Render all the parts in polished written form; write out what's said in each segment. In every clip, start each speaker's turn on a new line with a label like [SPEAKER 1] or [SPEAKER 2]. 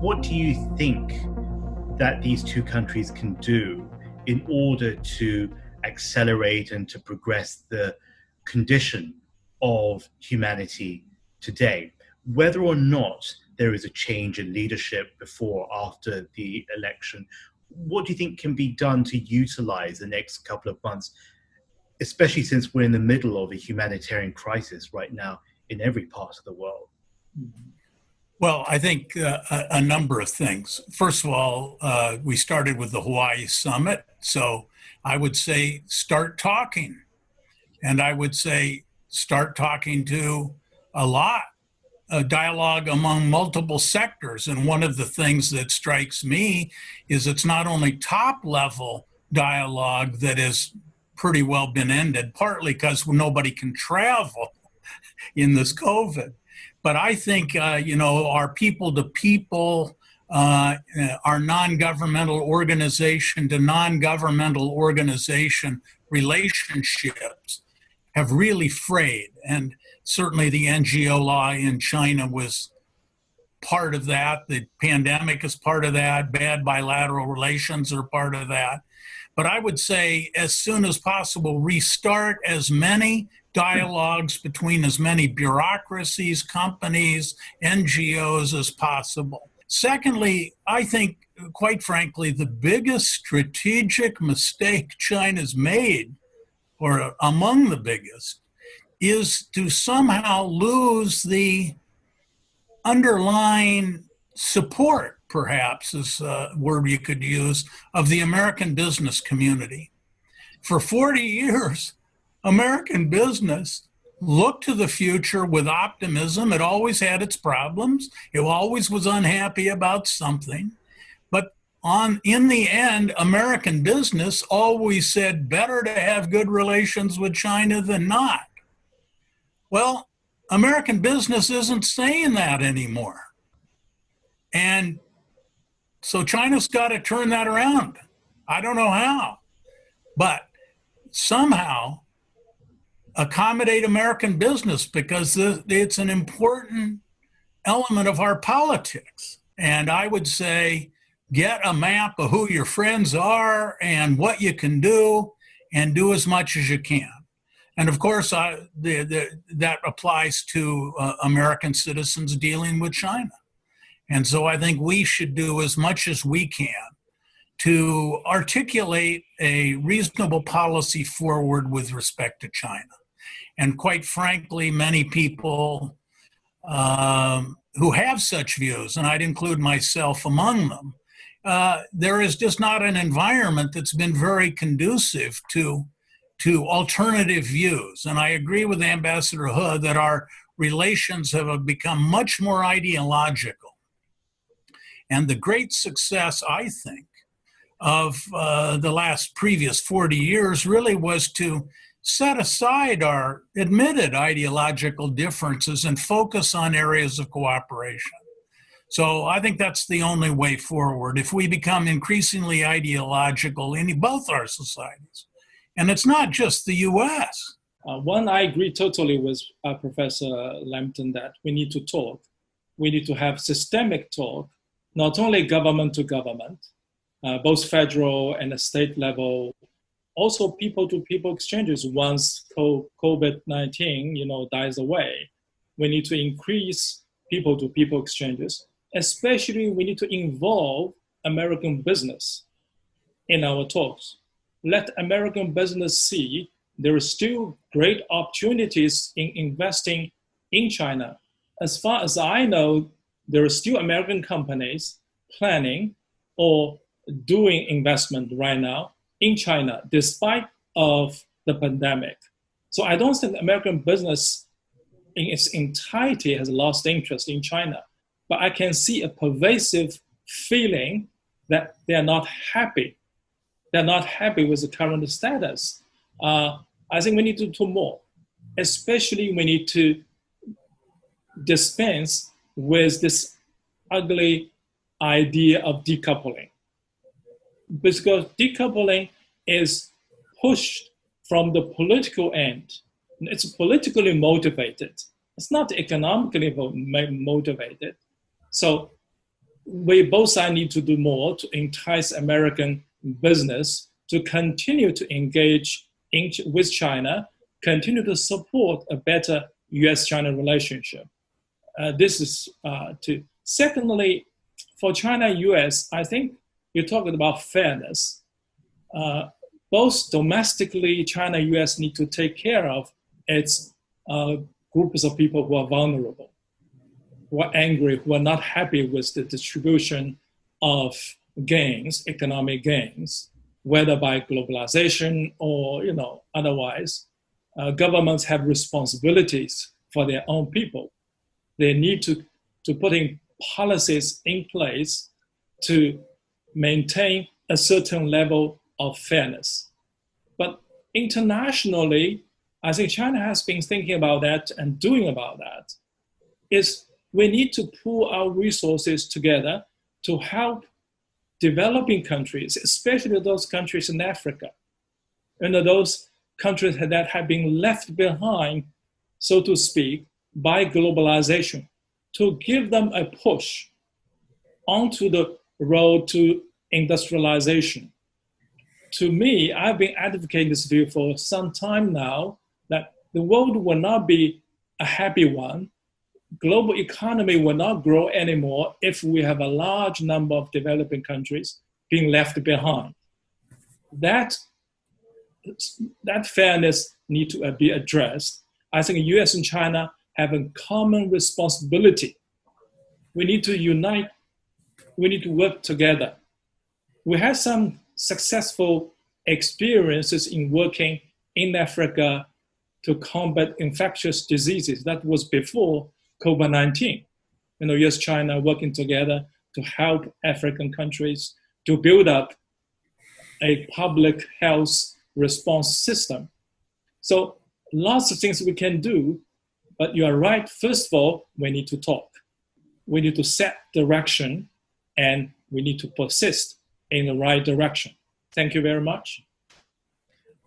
[SPEAKER 1] What do you think that these two countries can do in order to accelerate and to progress the condition of humanity today, whether or not there is a change in leadership before or after the election? What do you think can be done to utilize the next couple of months, especially since we're in the middle of a humanitarian crisis right now in every part of the world?
[SPEAKER 2] Well, I think a number of things. First of all, we started with the Hawaii summit. So I would say start talking. And I would say start talking to a dialogue among multiple sectors. And one of the things that strikes me is it's not only top level dialogue that has pretty well been ended, partly because nobody can travel in this COVID. But I think, our people-to-people, our non-governmental organization to non-governmental organization relationships have really frayed. And certainly the NGO law in China was part of that. The pandemic is part of that. Bad bilateral relations are part of that. But I would say as soon as possible, restart as many dialogues between as many bureaucracies, companies, NGOs as possible. Secondly, I think, quite frankly, the biggest strategic mistake China's made, or among the biggest, is to somehow lose the underlying support, perhaps is a word you could use, of the American business community. For 40 years, American business looked to the future with optimism. It always had its problems. It always was unhappy about something. But in the end, American business always said better to have good relations with China than not. Well, American business isn't saying that anymore. And so China's got to turn that around. I don't know how, but somehow accommodate American business, because it's an important element of our politics. And I would say get a map of who your friends are and what you can do, and do as much as you can. And of course, that applies to American citizens dealing with China. And so I think we should do as much as we can to articulate a reasonable policy forward with respect to China. And quite frankly, many people who have such views, and I'd include myself among them, there is just not an environment that's been very conducive to alternative views. And I agree with Ambassador He that our relations have become much more ideological. And the great success, I think, of the previous 40 years really was to set aside our admitted ideological differences and focus on areas of cooperation. So I think that's the only way forward. If we become increasingly ideological in both our societies, and it's not just the US.
[SPEAKER 3] One, I agree totally with Professor Lampton that we need to talk. We need to have systemic talk, not only government to government, both federal and state level, also people-to-people exchanges once COVID-19, dies away. We need to increase people-to-people exchanges. Especially, we need to involve American business in our talks. Let American business see there are still great opportunities in investing in China. As far as I know, there are still American companies planning or doing investment right now in China, despite of the pandemic. So I don't think American business in its entirety has lost interest in China, but I can see a pervasive feeling that they're not happy. They're not happy with the current status. I think we need to do more. Especially we need to dispense with this ugly idea of decoupling. Because decoupling is pushed from the political end. It's politically motivated. It's not economically motivated. So we both sides need to do more to entice American business to continue to engage with China, continue to support a better U.S.-China relationship. This is to. Secondly, for China-U.S., I think you're talking about fairness. Both domestically, China-U.S. need to take care of its groups of people who are vulnerable, who are angry, who are not happy with the distribution of gains, economic gains, whether by globalization or otherwise. Governments have responsibilities for their own people. They need to put in policies in place to maintain a certain level of fairness. But internationally, I think China has been thinking about that and doing about that. Is we need to pool our resources together to help developing countries, especially those countries in Africa, and those countries that have been left behind, so to speak, by globalization, to give them a push onto the road to industrialization. To me, I've been advocating this view for some time now, that the world will not be a happy one. Global economy will not grow anymore if we have a large number of developing countries being left behind. That fairness needs to be addressed. I think the US and China have a common responsibility. We need to unite. We need to work together. We had some successful experiences in working in Africa to combat infectious diseases. That was before COVID-19. US, China working together to help African countries to build up a public health response system. So lots of things we can do, but you are right. First of all, we need to talk. We need to set direction, and we need to persist in the right direction. Thank you very much.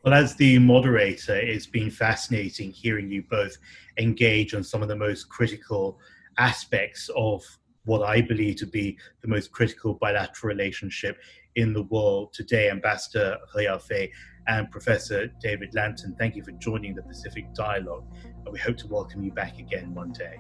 [SPEAKER 1] Well, as the moderator, it's been fascinating hearing you both engage on some of the most critical aspects of what I believe to be the most critical bilateral relationship in the world today. Ambassador Yafei and Professor David Lampton, thank you for joining the Pacific Dialogue, and we hope to welcome you back again one day.